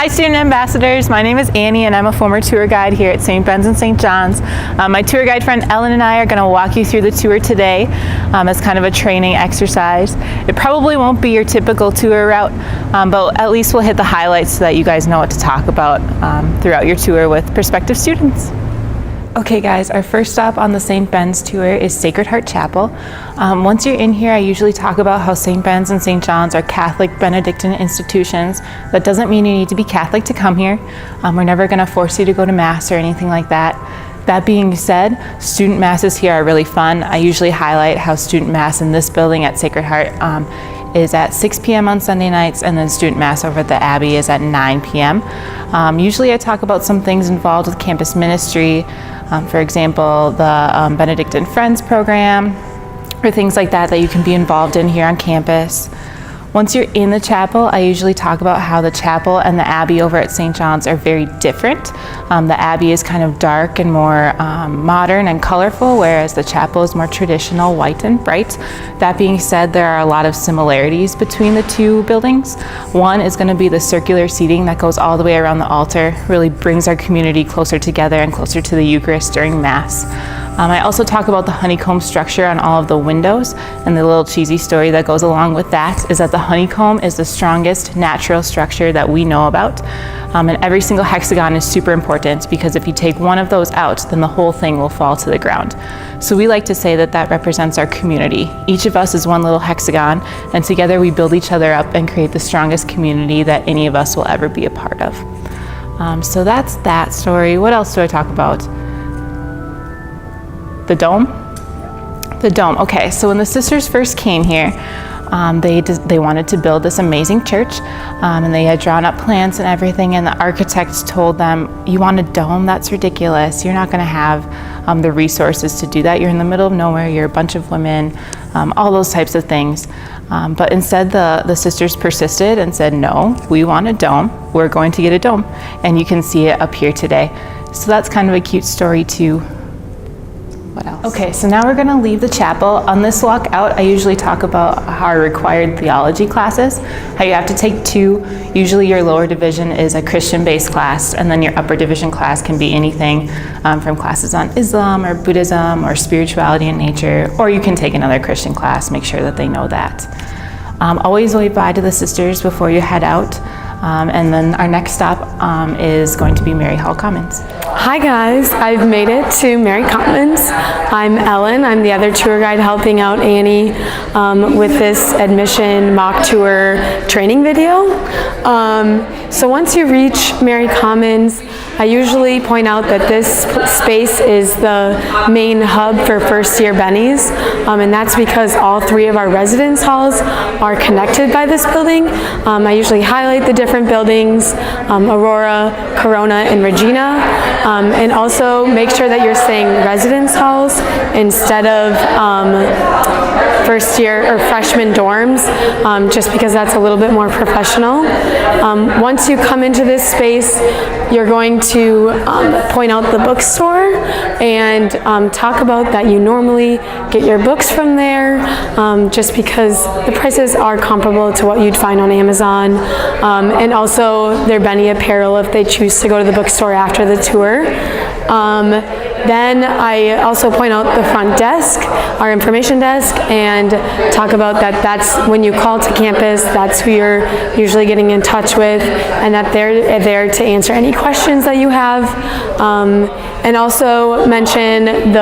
Hi student ambassadors, my name is Annie and I'm a former tour guide here at St. Ben's and St. John's. My tour guide friend Ellen and I are going to walk you through the tour today as kind of a training exercise. It probably won't be your typical tour route, but at least we'll hit the highlights so that you guys know what to talk about throughout your tour with prospective students. Okay guys, our first stop on the St. Ben's tour is Sacred Heart Chapel. Once you're in here, I usually talk about how St. Ben's and St. John's are Catholic Benedictine institutions. That doesn't mean you need to be Catholic to come here. We're never going to force you to go to Mass or anything like that. That being said, student Masses here are really fun. I usually highlight how student Mass in this building at Sacred Heart is at 6 p.m. on Sunday nights, and then student Mass over at the Abbey is at 9 p.m. Usually I talk about some things involved with campus ministry, for example, the Benedictine Friends program, or things like that you can be involved in here on campus. Once you're in the chapel, I usually talk about how the chapel and the Abbey over at St. John's are very different. The Abbey is kind of dark and more modern and colorful, whereas the chapel is more traditional, white and bright. That being said, there are a lot of similarities between the two buildings. One is going to be the circular seating that goes all the way around the altar, really brings our community closer together and closer to the Eucharist during Mass. I also talk about the honeycomb structure on all of the windows, and the little cheesy story that goes along with that is that the honeycomb is the strongest natural structure that we know about. And every single hexagon is super important because if you take one of those out, then the whole thing will fall to the ground. So we like to say that that represents our community. Each of us is one little hexagon, and together we build each other up and create the strongest community that any of us will ever be a part of. So that's that story. What else do I talk about? The dome? The dome. Okay, so when the sisters first came here, they wanted to build this amazing church, and they had drawn up plans and everything, and the architects told them, you want a dome? That's ridiculous. You're not going to have the resources to do that. You're in the middle of nowhere. You're a bunch of women, all those types of things. But instead, the sisters persisted and said, no, we want a dome. We're going to get a dome. And you can see it up here today. So that's kind of a cute story too. What else? Okay, so now we're going to leave the chapel. On this walk out, I usually talk about our required theology classes, how you have to take two. Usually your lower division is a Christian-based class, and then your upper division class can be anything from classes on Islam or Buddhism or spirituality and nature, or you can take another Christian class, make sure that they know that. Always wave bye to the sisters before you head out. And then our next stop is going to be Mary Hall Commons. Hi guys, I've made it to Mary Commons. I'm Ellen. I'm the other tour guide helping out Annie with this admission mock tour training video. So once you reach Mary Commons, I usually point out that this space is the main hub for first year bennies, and that's because all three of our residence halls are connected by this building. I usually highlight the different buildings, Aurora, Corona, and Regina, and also make sure that you're saying residence halls instead of first year or freshman dorms, just because that's a little bit more professional. Once you come into this space, you're going to point out the bookstore and talk about that you normally get your books from there, just because the prices are comparable to what you'd find on Amazon, and also their Benny apparel if they choose to go to the bookstore after the tour. Then I also point out the front desk, our information desk, and talk about that that's when you call to campus, that's who you're usually getting in touch with, and that they're there to answer any questions that you have. And also mention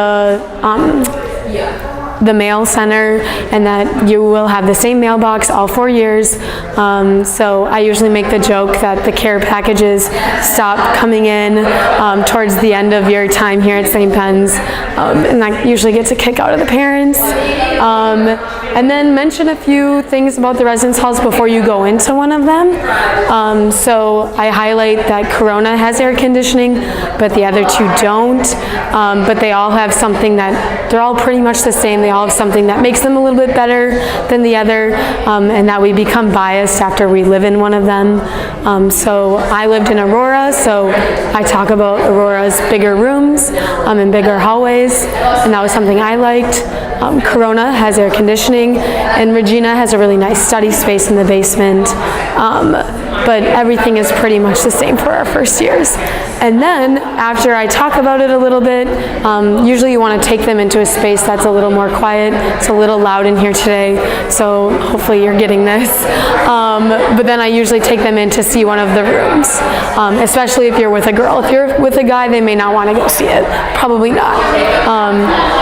the mail center, and that you will have the same mailbox all 4 years. So I usually make the joke that the care packages stop coming in towards the end of your time here at St. Ben's, and that usually gets a kick out of the parents. And then mention a few things about the residence halls before you go into one of them. So I highlight that Corona has air conditioning, but the other two don't. But they all have something that, they're all pretty much the same. They all have something that makes them a little bit better than the other, and that we become biased after we live in one of them. So I lived in Aurora, so I talk about Aurora's bigger rooms and bigger hallways, and that was something I liked. Corona has air conditioning, and Regina has a really nice study space in the basement. but everything is pretty much the same for our first years. And then after I talk about it a little bit, usually you want to take them into a space that's a little more quiet. It's a little loud in here today, so hopefully you're getting this. But then I usually take them in to see one of the rooms, especially if you're with a girl. If you're with a guy, they may not want to go see it. Probably not.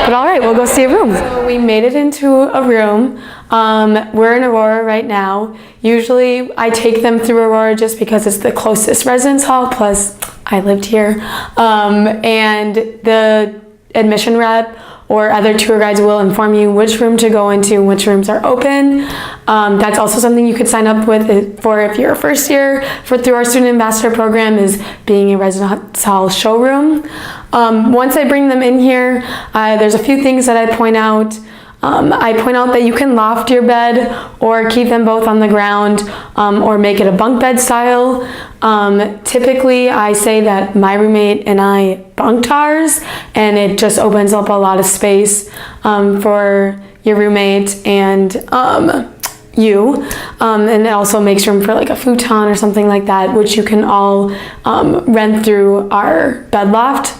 But all right, we'll go see a room. So we made it into a room. We're in Aurora right now. Usually I take them through Aurora just because it's the closest residence hall, plus I lived here. And the admission rep or other tour guides will inform you which room to go into, which rooms are open. That's also something you could sign up with for if you're a first year through our student ambassador program, is being a residence hall showroom. Once I bring them in here, there's a few things that I point out. I point out that you can loft your bed or keep them both on the ground, or make it a bunk bed style. Typically I say that my roommate and I bunked ours, and it just opens up a lot of space for your roommate and you, and it also makes room for like a futon or something like that, which you can all rent through our bed loft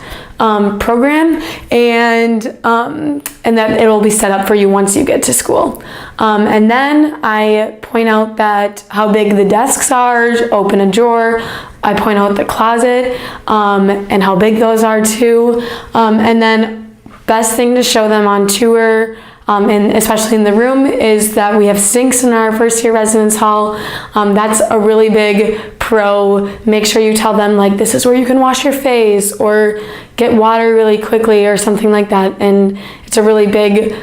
program, and that it will be set up for you once you get to school. And then I point out that how big the desks are, open a drawer. I point out the closet and how big those are too. And then best thing to show them on tour, and especially in the room, is that we have sinks in our first year residence hall. That's a really big pro. Make sure you tell them like, this is where you can wash your face or get water really quickly or something like that. And it's a really big,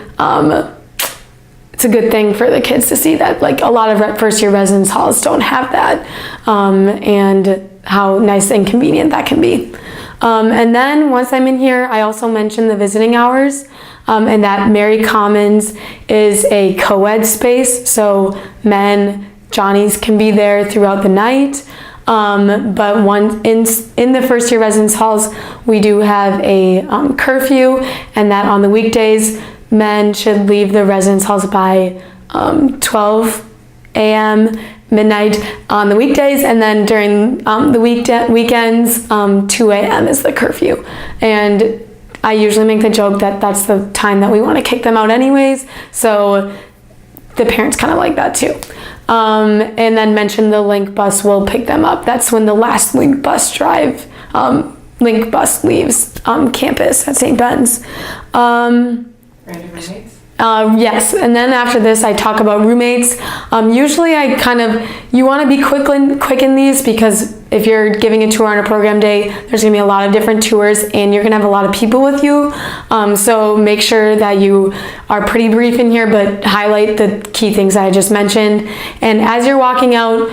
it's a good thing for the kids to see that like a lot of first year residence halls don't have that, and how nice and convenient that can be. And then once I'm in here, I also mention the visiting hours, and that Mary Commons is a co-ed space, so men, Johnnies can be there throughout the night. But in the first year residence halls, we do have a curfew, and that on the weekdays, men should leave the residence halls by 12 a.m. midnight on the weekdays, and then during the weekends, 2 a.m. is the curfew. And I usually make the joke that that's the time that we want to kick them out anyways, so the parents kind of like that too. And then mention the Link bus will pick them up. That's when the last Link bus leaves campus at St. Ben's. Random roommates? Yes, and then after this I talk about roommates. Usually you want to be quick in these, because if you're giving a tour on a program day, there's going to be a lot of different tours and you're going to have a lot of people with you. So make sure that you are pretty brief in here, but highlight the key things that I just mentioned. And as you're walking out,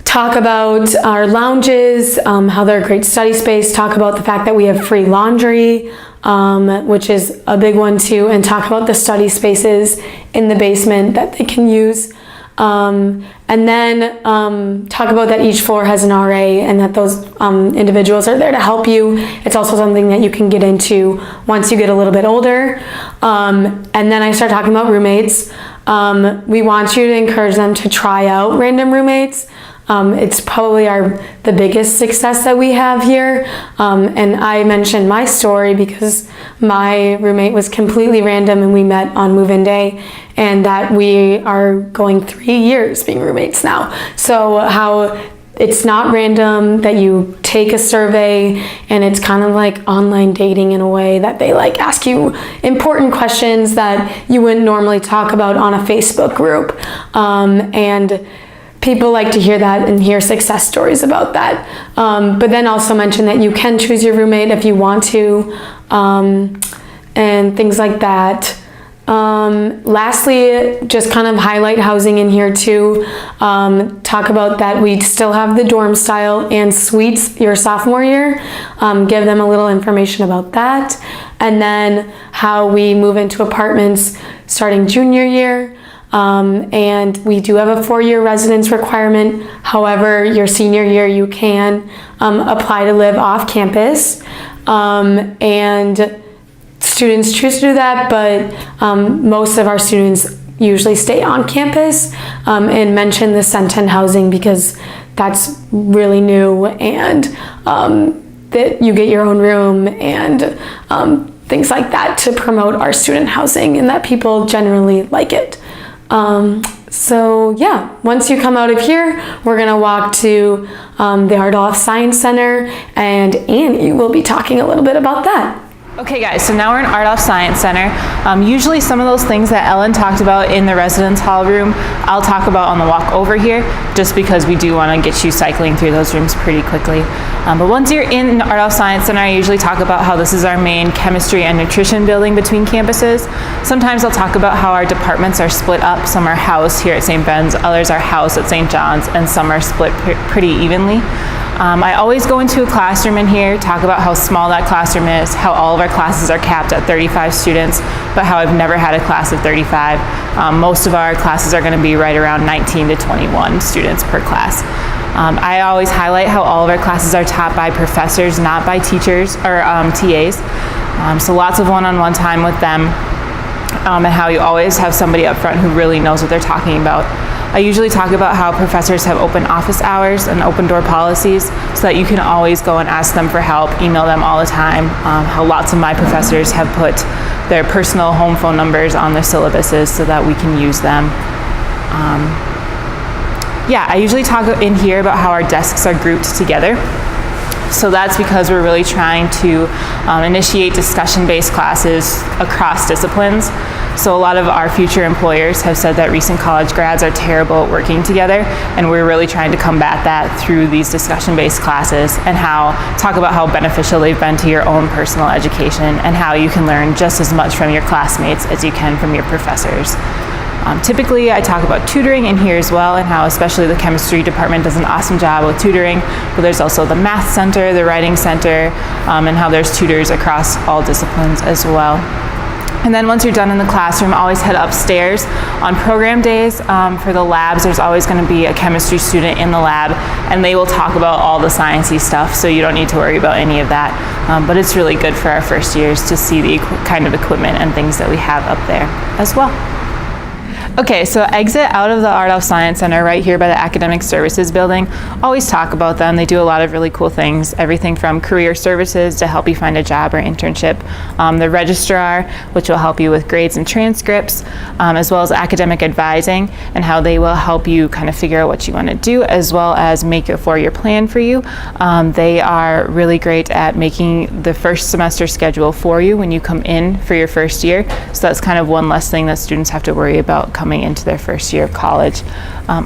talk about our lounges, how they're a great study space, talk about the fact that we have free laundry, which is a big one too, and talk about the study spaces in the basement that they can use. And then talk about that each floor has an RA and that those individuals are there to help you. It's also something that you can get into once you get a little bit older. And then I start talking about roommates. We want you to encourage them to try out random roommates. It's probably the biggest success that we have here. And I mentioned my story because my roommate was completely random and we met on move-in day, and that we are going 3 years being roommates now. So how it's not random, that you take a survey, and it's kind of like online dating in a way, that they like ask you important questions that you wouldn't normally talk about on a Facebook group. And people like to hear that and hear success stories about that. But then also mention that you can choose your roommate if you want to, and things like that. Lastly, just kind of highlight housing in here too. Talk about that we still have the dorm style and suites your sophomore year. Give them a little information about that. And then how we move into apartments starting junior year. And we do have a 4-year residence requirement. However, your senior year you can apply to live off campus, and students choose to do that, but most of our students usually stay on campus, and mention the Centen housing because that's really new, and that you get your own room and things like that to promote our student housing, and that people generally like it. So yeah, once you come out of here, we're gonna walk to the Ardolph Science Center, and Annie will be talking a little bit about that. Okay guys, so now we're in Ardolph Science Center. Usually some of those things that Ellen talked about in the residence hall room, I'll talk about on the walk over here, just because we do want to get you cycling through those rooms pretty quickly. But once you're in Ardolph Science Center, I usually talk about how this is our main chemistry and nutrition building between campuses. Sometimes I'll talk about how our departments are split up. Some are housed here at St. Ben's, others are housed at St. John's, and some are split pretty evenly. I always go into a classroom in here, talk about how small that classroom is, how all of our classes are capped at 35 students, but how I've never had a class of 35. Most of our classes are going to be right around 19 to 21 students per class. I always highlight how all of our classes are taught by professors, not by teachers or TAs. So lots of one-on-one time with them, and how you always have somebody up front who really knows what they're talking about. I usually talk about how professors have open office hours and open door policies so that you can always go and ask them for help, email them all the time. How lots of my professors have put their personal home phone numbers on their syllabuses so that we can use them. Yeah, I usually talk in here about how our desks are grouped together. So that's because we're really trying to initiate discussion-based classes across disciplines. So a lot of our future employers have said that recent college grads are terrible at working together, and we're really trying to combat that through these discussion-based classes, and talk about how beneficial they've been to your own personal education, and how you can learn just as much from your classmates as you can from your professors. Typically, I talk about tutoring in here as well, and how especially the chemistry department does an awesome job with tutoring, but there's also the math center, the writing center, and how there's tutors across all disciplines as well. And then once you're done in the classroom, always head upstairs. On program days for the labs, there's always going to be a chemistry student in the lab, and they will talk about all the sciencey stuff, so you don't need to worry about any of that. But it's really good for our first years to see the kind of equipment and things that we have up there as well. Okay, so exit out of the Ardolph Science Center right here by the Academic Services Building. Always talk about them. They do a lot of really cool things, everything from career services to help you find a job or internship. The registrar, which will help you with grades and transcripts, as well as academic advising, and how they will help you kind of figure out what you want to do, as well as make a four-year plan for you. They are really great at making the first semester schedule for you when you come in for your first year. So that's kind of one less thing that students have to worry about coming into their first year of college.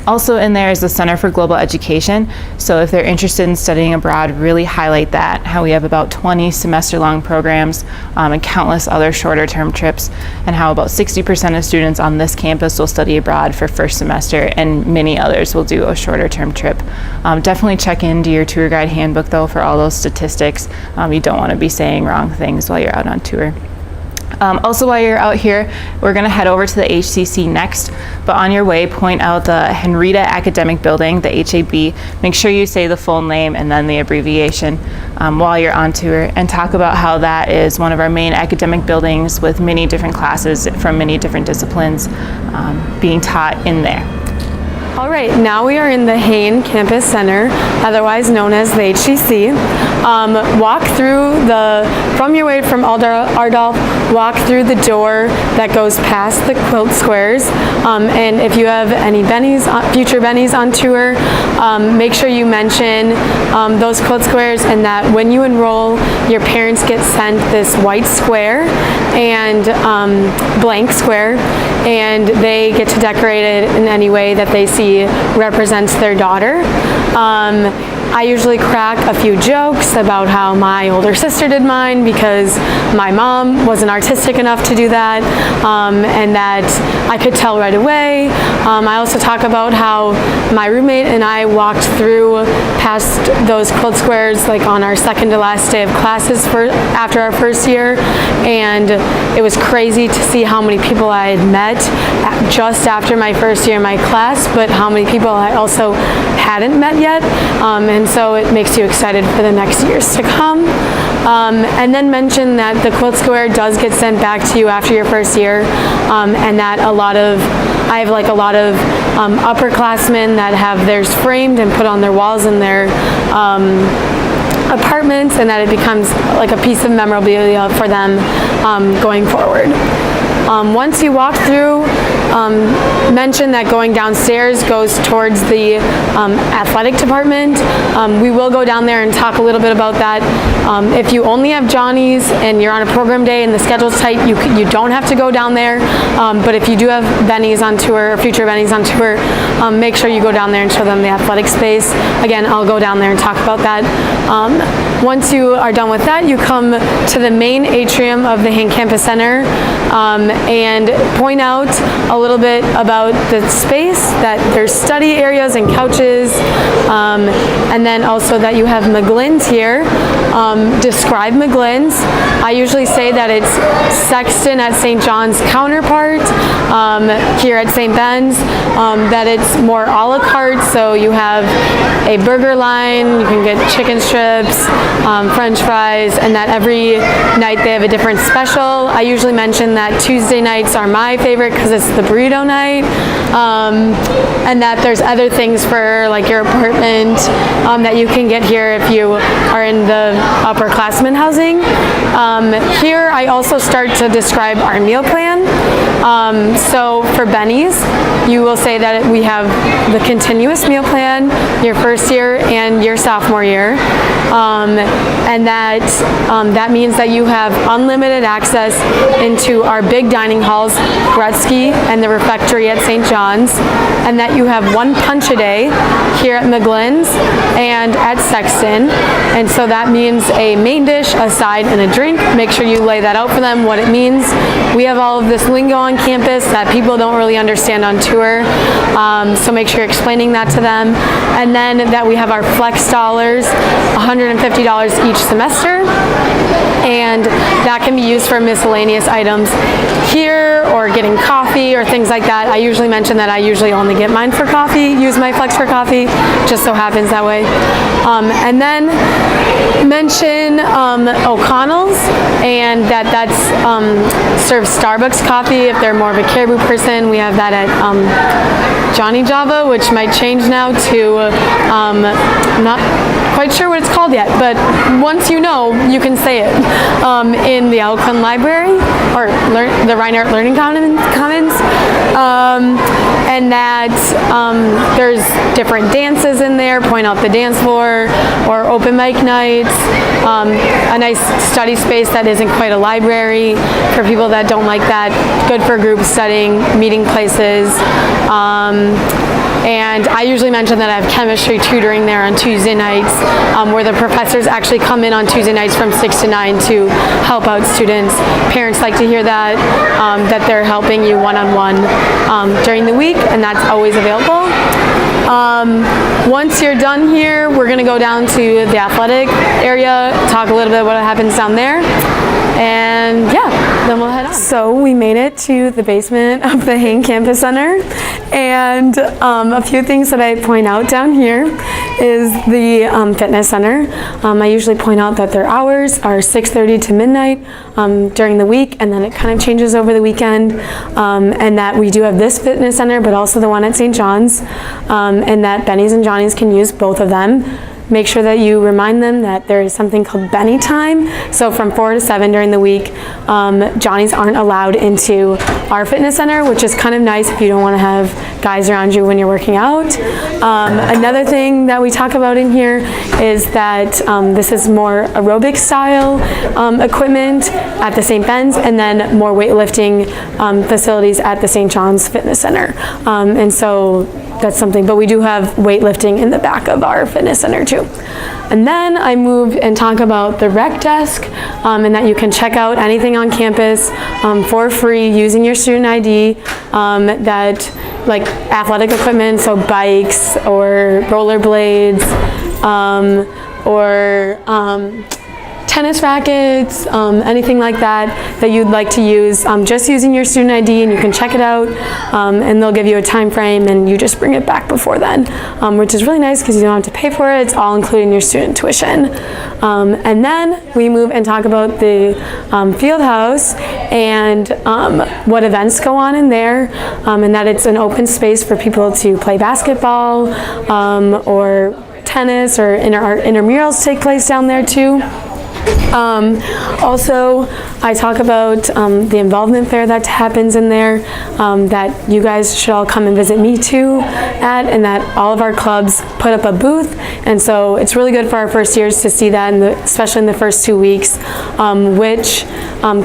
Also in there is the Center for Global Education. So if they're interested in studying abroad, really highlight that, how we have about 20 semester-long programs and countless other shorter-term trips, and how about 60% of students on this campus will study abroad for first semester, and many others will do a shorter-term trip. Definitely check into your tour guide handbook though for all those statistics. You don't want to be saying wrong things while you're out on tour. Also, while you're out here, we're going to head over to the HCC next, but on your way, point out the Henrietta Academic Building, the HAB. Make sure you say the full name and then the abbreviation while you're on tour, and talk about how that is one of our main academic buildings with many different classes from many different disciplines being taught in there. All right, now we are in the Hain Campus Center, otherwise known as the HCC. Walk through from your way from Ardolph, walk through the door that goes past the quilt squares. And if you have any future bennies on tour, make sure you mention those quilt squares, and that when you enroll, your parents get sent this white square and blank square, and they get to decorate it in any way that they see represents their daughter. I usually crack a few jokes about how my older sister did mine because my mom wasn't artistic enough to do that, and that I could tell right away. I also talk about how my roommate and I walked through past those quilt squares like on our second to last day of classes after our first year, and it was crazy to see how many people I had met just after my first year in my class, but how many people I also hadn't met yet, and so it makes you excited for the next years to come. And then mention that the quilt square does get sent back to you after your first year, and that a lot of I have like a lot of upperclassmen that have theirs framed and put on their walls in their apartments, and that it becomes like a piece of memorabilia for them going forward. Once you walk through, mention that going downstairs goes towards the athletic department. We will go down there and talk a little bit about that. If you only have Johnny's and you're on a program day and the schedule's tight, you don't have to go down there. But if you do have Bennies on tour or future Bennies on tour, make sure you go down there and show them the athletic space. Again, I'll go down there and talk about that. Once you are done with that, you come to the main atrium of the Hain Campus Center and point out a little bit about the space, that there's study areas and couches, and then also that you have McGlynn's here. Describe McGlynn's. I usually say that it's Sexton at St. John's counterpart here at St. Ben's, that it's more a la carte, so you have a burger line, you can get chicken strips, French fries, and that every night they have a different special. I usually mention that Tuesday nights are my favorite because it's the burrito night, and that there's other things for like your apartment that you can get here if you are in the upperclassmen housing. Here I also start to describe our meal plan. So for Bennies, you will say that we have the continuous meal plan your first year and your sophomore year, and that means that you have unlimited access into our big dining halls, Gretzky and the refectory at St. John's, and that you have one punch a day here at McGlynn's and at Sexton. And so that means a main dish, a side, and a drink. Make sure you lay that out for them, what it means. We have all of this lingo on campus that people don't really understand on tour, so make sure you're explaining that to them. And then that we have our flex dollars, $150 each semester, and that can be used for miscellaneous items here or getting coffee or things like that. I usually mention that I usually only get mine for coffee, use my flex for coffee, just so happens that way. And then mention O'Connell's, and that's serves Starbucks coffee. If they're more of a Caribou person, we have that at Johnny Java, which might change now to, I'm not quite sure what it's called yet, but once you know, you can say it, in the Alcon Library, or the Reinhardt Learning Commons, and that there's different dances in there, point out the dance floor, or open mic nights, a nice study space that isn't quite a library for people that don't like that, good for group studying, meeting places. And I usually mention that I have chemistry tutoring there on Tuesday nights, where the professors actually come in on Tuesday nights from 6 to 9 to help out students. Parents like to hear that, that they're helping you one-on-one during the week, and that's always available. Once you're done here, we're going to go down to the athletic area, talk a little bit about what happens down there, and yeah, then we'll head on. So we made it to the basement of the Hain Campus Center, and a few things that I point out down here is the fitness center. I usually point out that their hours are 6:30 to midnight during the week, and then it kind of changes over the weekend, and that we do have this fitness center, but also the one at St. John's, and that Benny's and Johnny's can use both of them. Make sure that you remind them that there is something called Benny time. So from 4 to 7 during the week, Johnny's aren't allowed into our fitness center, which is kind of nice if you don't want to have guys around you when you're working out. Another thing that we talk about in here is that this is more aerobic style equipment at the St. Ben's, and then more weightlifting facilities at the St. John's Fitness Center. And so that's something, but we do have weightlifting in the back of our fitness center too. And then I move and talk about the rec desk, and that you can check out anything on campus for free using your student ID, that like athletic equipment, so bikes or rollerblades, or tennis rackets, anything like that that you'd like to use, just using your student ID, and you can check it out, and they'll give you a time frame, and you just bring it back before then, which is really nice because you don't have to pay for it. It's all included in your student tuition. And then we move and talk about the field house and what events go on in there, and that it's an open space for people to play basketball or tennis, or intramurals take place down there too. Also, I talk about the involvement fair that happens in there, that you guys should all come and visit me too at, and that all of our clubs put up a booth, and so it's really good for our first years to see that, especially in the first 2 weeks, which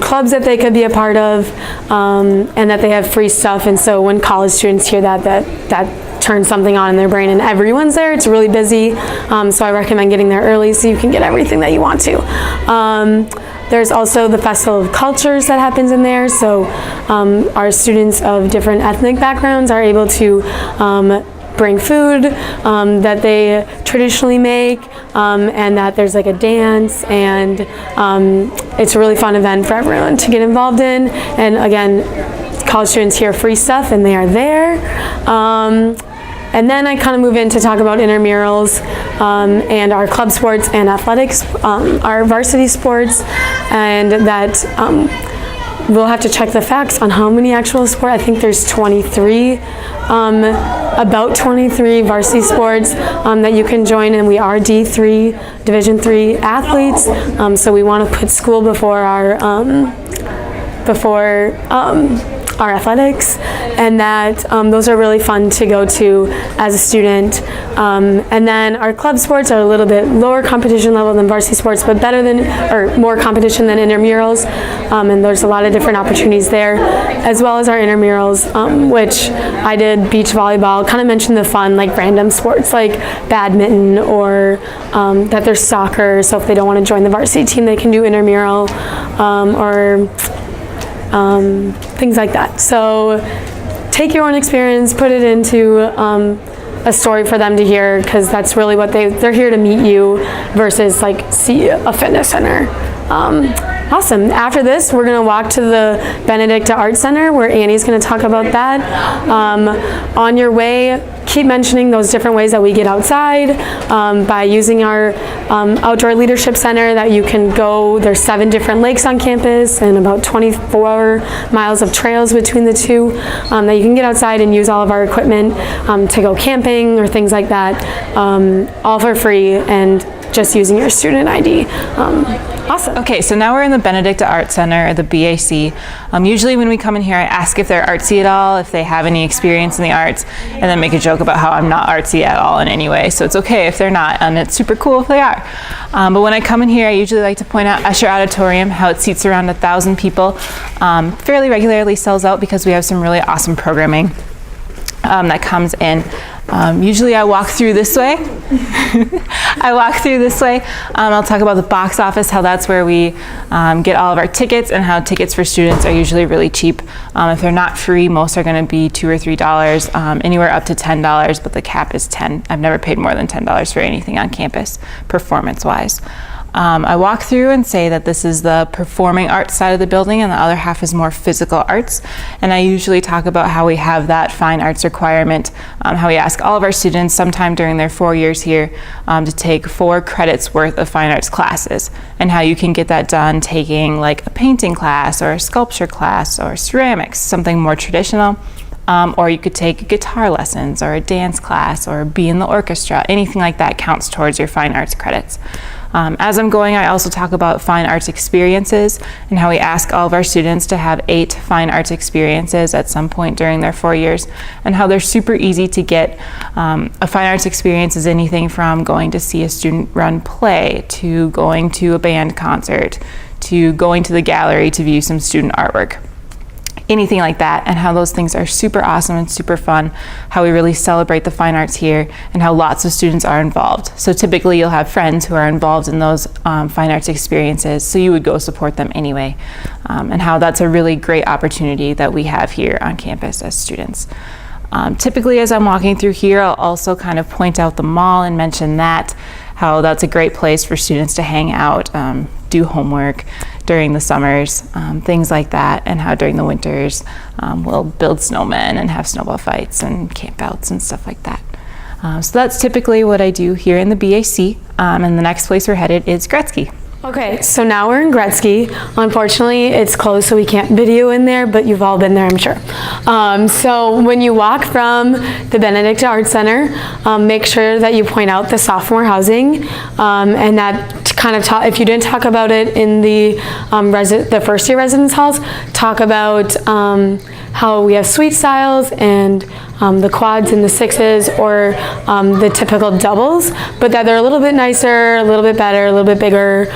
clubs that they could be a part of, and that they have free stuff. And so when college students hear that turn something on in their brain, and everyone's there. It's really busy, so I recommend getting there early so you can get everything that you want to. There's also the Festival of Cultures that happens in there, so our students of different ethnic backgrounds are able to bring food that they traditionally make, and that there's like a dance, and it's a really fun event for everyone to get involved in. And again, college students hear free stuff and they are there. And then I kind of move in to talk about intramurals and our club sports and athletics, our varsity sports, and that we'll have to check the facts on how many actual sports. I think there's 23, about 23 varsity sports that you can join, and we are D3, Division III athletes, so we want to put school before our athletics, and that those are really fun to go to as a student. And then our club sports are a little bit lower competition level than varsity sports, but better than, or more competition than intramurals, and there's a lot of different opportunities there, as well as our intramurals, which I did beach volleyball, kind of mentioned the fun, like random sports like badminton, or that there's soccer, so if they don't want to join the varsity team, they can do intramural, or things like that. So take your own experience, put it into a story for them to hear, because that's really what they're here to meet you versus like see a fitness center. Awesome. After this, we're going to walk to the Benedicta Art Center, where Annie's going to talk about that. On your way, keep mentioning those different ways that we get outside by using our Outdoor Leadership Center that you can go. There's 7 different lakes on campus and about 24 miles of trails between the two that you can get outside and use all of our equipment to go camping or things like that, all for free and just using your student ID. Awesome. Okay, so now we're in the Benedicta Art Center, or the BAC. Usually when we come in here, I ask if they're artsy at all, if they have any experience in the arts, and then make a joke about how I'm not artsy at all in any way. So it's okay if they're not, and it's super cool if they are. But when I come in here, I usually like to point out Usher Auditorium, how it seats around 1,000 people. Fairly regularly sells out because we have some really awesome programming that comes in. Usually I walk through this way. I'll talk about the box office, how that's where we get all of our tickets, and how tickets for students are usually really cheap. If they're not free, most are going to be $2 or $3, anywhere up to $10, but the cap is $10. I've never paid more than $10 for anything on campus, performance-wise. I walk through and say that this is the performing arts side of the building, and the other half is more physical arts. And I usually talk about how we have that fine arts requirement, how we ask all of our students sometime during their 4 years here to take 4 credits worth of fine arts classes, and how you can get that done taking like a painting class or a sculpture class or ceramics, something more traditional. Or you could take guitar lessons or a dance class or be in the orchestra. Anything like that counts towards your fine arts credits. As I'm going, I also talk about fine arts experiences and how we ask all of our students to have 8 fine arts experiences at some point during their 4 years, and how they're super easy to get. A fine arts experience is anything from going to see a student-run play, to going to a band concert, to going to the gallery to view some student artwork. Anything like that, and how those things are super awesome and super fun, how we really celebrate the fine arts here, and how lots of students are involved. So typically you'll have friends who are involved in those fine arts experiences, so you would go support them anyway, and how that's a really great opportunity that we have here on campus as students. Typically as I'm walking through here, I'll also kind of point out the mall and mention that, how that's a great place for students to hang out, do homework during the summers, things like that, and how during the winters we'll build snowmen and have snowball fights and campouts and stuff like that. So that's typically what I do here in the BAC, and the next place we're headed is Gretzky. Okay, so now we're in Gretzky. Unfortunately, it's closed, so we can't video in there, but you've all been there, I'm sure. So when you walk from the Benedicta Arts Center, make sure that you point out the sophomore housing, and that kind of if you didn't talk about it in the first year residence halls, talk about how we have suite styles and the quads and the sixes, or the typical doubles, but that they're a little bit nicer, a little bit better, a little bit bigger,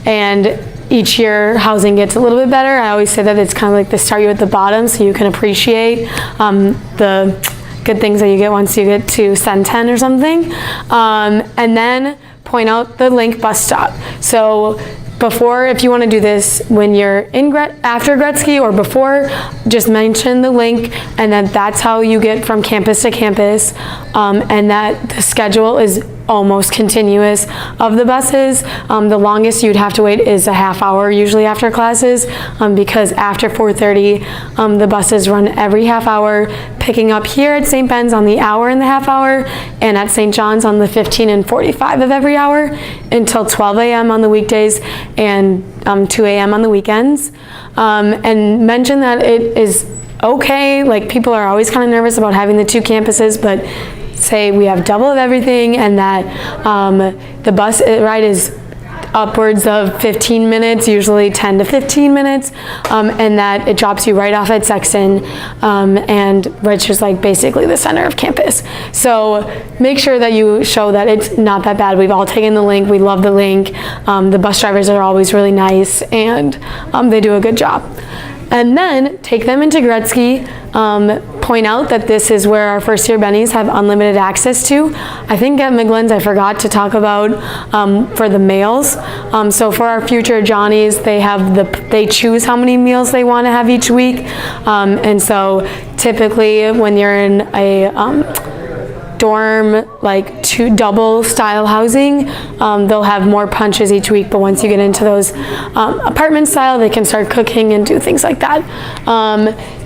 and each year housing gets a little bit better. I always say that it's kind of like they start you at the bottom so you can appreciate the good things that you get once you get to Sen 10 or something, and then point out the Link bus stop. So before, if you want to do this when you're after Gretzky or before, just mention the Link, and then that's how you get from campus to campus, and that the schedule is almost continuous of the buses. The longest you'd have to wait is a half hour usually after classes, because after 4:30 the buses run every half hour, picking up here at St. Ben's on the hour and the half hour, and at St. John's on the 15 and 45 of every hour until 12 a.m. on the weekdays and 2 a.m. on the weekends. And mention that it is okay, like people are always kind of nervous about having the two campuses, but say we have double of everything, and that the bus ride is upwards of 15 minutes, usually 10 to 15 minutes, and that it drops you right off at Sexton, and which is like basically the center of campus. So make sure that you show that it's not that bad. We've all taken the Link, we love the Link. The bus drivers are always really nice, and they do a good job. And then take them into Gretzky, point out that this is where our first year bennies have unlimited access to. I think at McGlynn's I forgot to talk about for the males. So for our future Johnnies, they choose how many meals they want to have each week. And so typically when you're in a dorm, like double style housing, they'll have more punches each week, but once you get into those apartment style, they can start cooking and do things like that.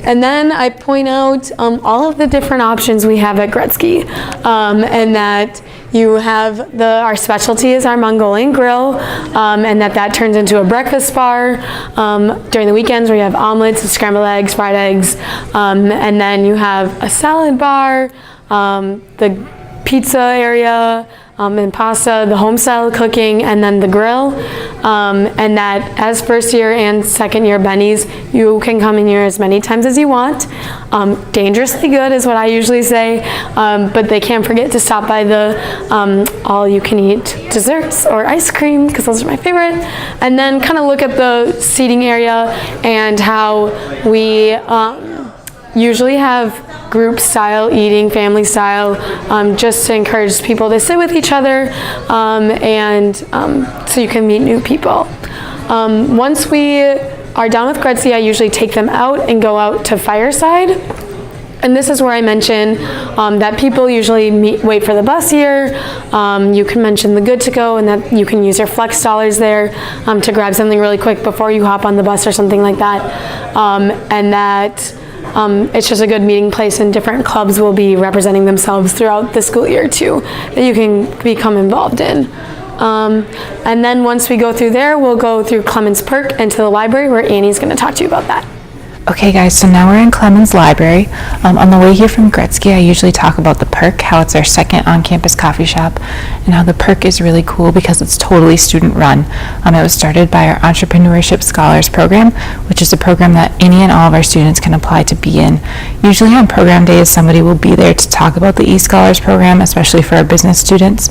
And then I point out all of the different options we have at Gretzky, and that you have our specialty is our Mongolian grill, and that turns into a breakfast bar during the weekends, where you have omelets and scrambled eggs, fried eggs, and then you have a salad bar, the pizza area, and pasta, the home style cooking, and then the grill, and that as first year and second year bennies, you can come in here as many times as you want. Dangerously good is what I usually say, but they can't forget to stop by the all you can eat desserts or ice cream, because those are my favorite, and then kind of look at the seating area and how we usually have group style eating, family style, just to encourage people to sit with each other, and so you can meet new people. Once we are done with Gretzky, I usually take them out and go out to Fireside. And this is where I mention that people usually wait for the bus here. You can mention the good to go, and that you can use your flex dollars there to grab something really quick before you hop on the bus or something like that, and that it's just a good meeting place, and different clubs will be representing themselves throughout the school year too, that you can become involved in. And then once we go through there, we'll go through Clemens Perk and to the library, where Annie's going to talk to you about that. Okay guys, so now we're in Clemens Library. On the way here from Gretzky, I usually talk about the Perk, how it's our second on-campus coffee shop, and how the Perk is really cool because it's totally student-run. It was started by our Entrepreneurship Scholars Program, which is a program that any and all of our students can apply to be in. Usually on program days, somebody will be there to talk about the eScholars program, especially for our business students.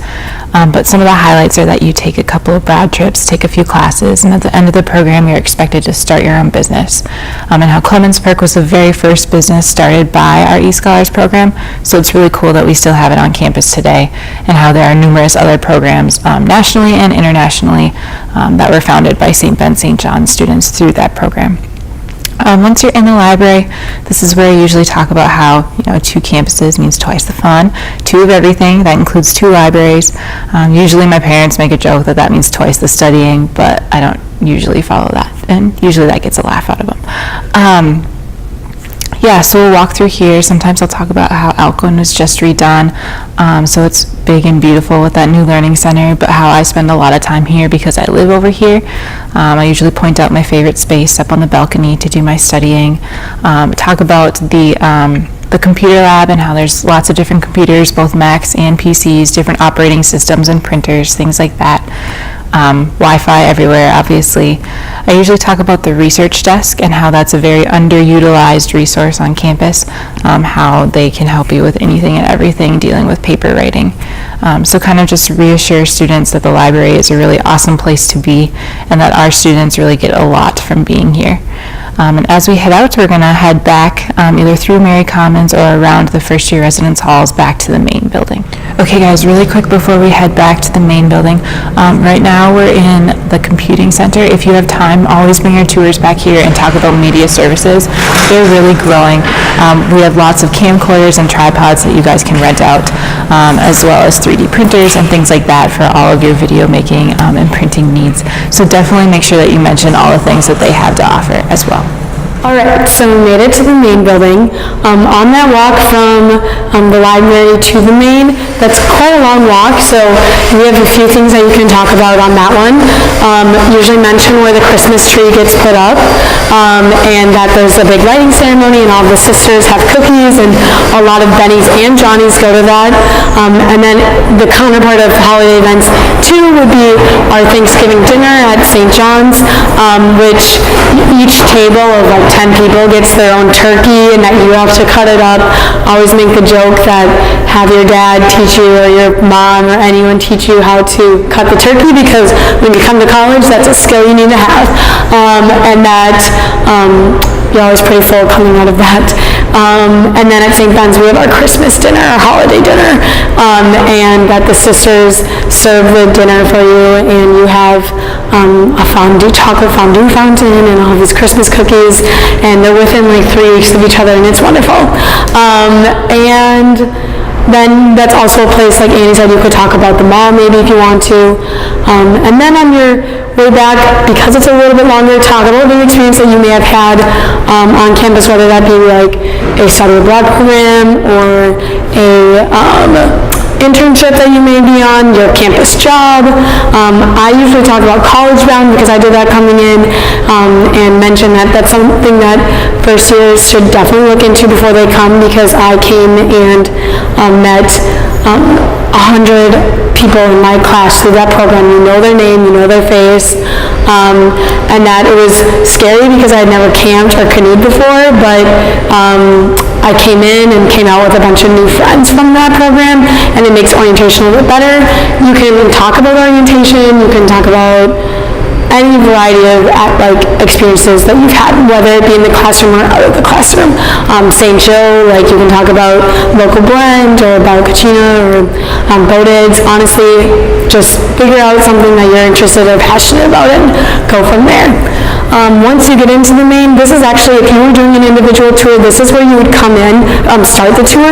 But some of the highlights are that you take a couple of grad trips, take a few classes, and at the end of the program, you're expected to start your own business. And how Clemens Perk was the very first business started by our eScholars program, so it's really cool that we still have it on campus today, and how there are numerous other programs nationally and internationally that were founded by St. Ben, St. John students through that program. Once you're in the library, this is where I usually talk about how, 2 campuses means twice the fun, 2 of everything. That includes 2 libraries. Usually my parents make a joke that means twice the studying, but I don't usually follow that, and usually that gets a laugh out of them. So we'll walk through here. Sometimes I'll talk about how Alcone was just redone, so it's big and beautiful with that new learning center, but how I spend a lot of time here because I live over here. I usually point out my favorite space up on the balcony to do my studying, talk about the computer lab and how there's lots of different computers, both Macs and PCs, different operating systems and printers, things like that. Wi-Fi everywhere, obviously. I usually talk about the research desk and how that's a very underutilized resource on campus, how they can help you with anything and everything dealing with paper writing. So kind of just reassure students that the library is a really awesome place to be and that our students really get a lot from being here. And as we head out, we're going to head back either through Mary Commons or around the first year residence halls back to the main building. Okay guys, really quick before we head back to the main building, right now we're in the computing center. If you have time, always bring your tours back here and talk about media services. They're really growing. We have lots of camcorders and tripods that you guys can rent out, as well as 3D printers and things like that for all of your video making and printing needs. So definitely make sure that you mention all the things that they have to offer as well. Alright, so we made it to the main building. On that walk from the library to the main, that's quite a long walk, so we have a few things that you can talk about on that one. Usually mention where the Christmas tree gets put up, and that there's a big lighting ceremony and all the sisters have cookies and a lot of Bennies and Johnnies go to that. And then the counterpart of holiday events too would be our Thanksgiving dinner at St. John's, which each table of 10 people gets their own turkey and that you have to cut it up. Always make the joke that have your dad teach you or your mom or anyone teach you how to cut the turkey, because when you come to college, that's a skill you need to have. And that you're always pretty full coming out of that. And then at St. Ben's, we have our Christmas dinner, our holiday dinner, and that the sisters serve the dinner for you, and you have a chocolate fondue fountain and all of these Christmas cookies, and they're within 3 weeks of each other, and it's wonderful. And then that's also a place, like Annie said, you could talk about the mall maybe if you want to. And then on your way back, because it's a little bit longer, talk about the experience that you may have had on campus, whether that be a study abroad program or a internship that you may be on, your campus job. I usually talk about college bound because I did that coming in, and mention that that's something that first years should definitely look into before they come, because I came and met 100 people in my class through that program. You know their name, you know their face, and that it was scary because I had never camped or canoed before, but I came in and came out with a bunch of new friends from that program, and it makes orientation a little bit better. You can talk about orientation, you can talk about any variety of experiences that you've had, whether it be in the classroom or out of the classroom. St. Joe, you can talk about local blend or about Kachina or Bowdigs. Honestly, just figure out something that you're interested or passionate about and go from there. Once you get into the main, this is actually, if you were doing an individual tour, this is where you would come in, start the tour.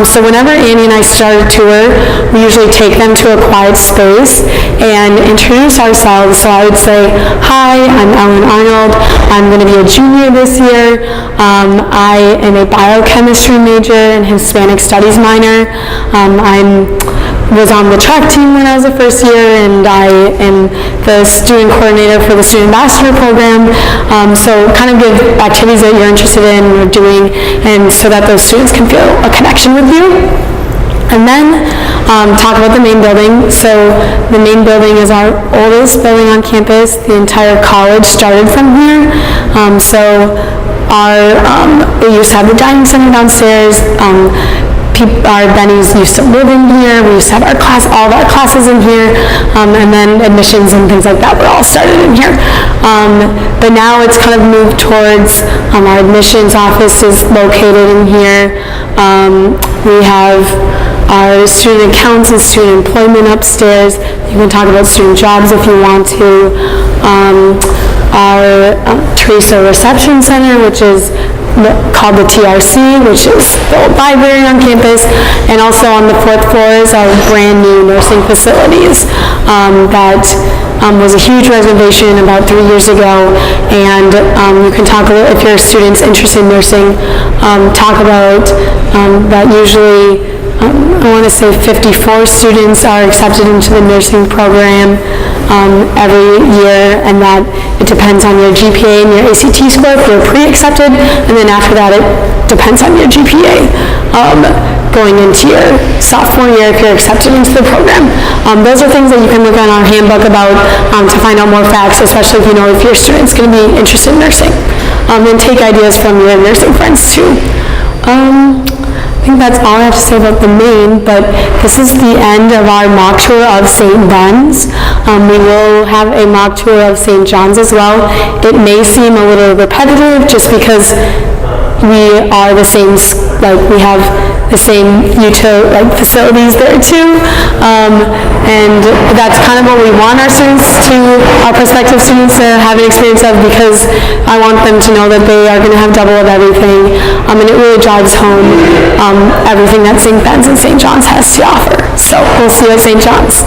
So whenever Annie and I start a tour, we usually take them to a quiet space and introduce ourselves. So I would say, hi, I'm Ellen Arnold. I'm going to be a junior this year. I am a biochemistry major and Hispanic studies minor. I was on the track team when I was a first year, and I am the student coordinator for the student ambassador program. So kind of give activities that you're interested in or doing, and so that those students can feel a connection with you. And then talk about the main building. So the main building is our oldest building on campus. The entire college started from here. We used to have the dining center downstairs. Our Bennies used to live in here. We used to have all of our classes in here, and then admissions and things like that were all started in here. But now it's kind of moved towards our admissions office is located in here. We have our student accounts and student employment upstairs. You can talk about student jobs if you want to. our Teresa Reception Center, which is called the TRC, which is the old library on campus, and also on the 4th floor is our brand new nursing facilities that was a huge renovation about 3 years ago, and you can talk a little, if your students interested in nursing, talk about that usually I want to say 54 students are accepted into the nursing program every year, and that it depends on your GPA and your ACT score if you're pre-accepted, and then after that it depends on your GPA going into your sophomore year if you're accepted into the program. Those are things that you can look on our handbook about to find out more facts, especially if you know if your student's going to be interested in nursing, and take ideas from your nursing friends too. I think that's all I have to say about the main, but this is the end of our mock tour of St. Ben's. We will have a mock tour of St. John's as well. It may seem a little repetitive just because we are the same, we have the same facilities there too, and that's kind of what we want our prospective students to have an experience of, because I want them to know that they are going to have double of everything, and it really drives home everything that St. Ben's and St. John's has to offer. So we'll see you at St. John's.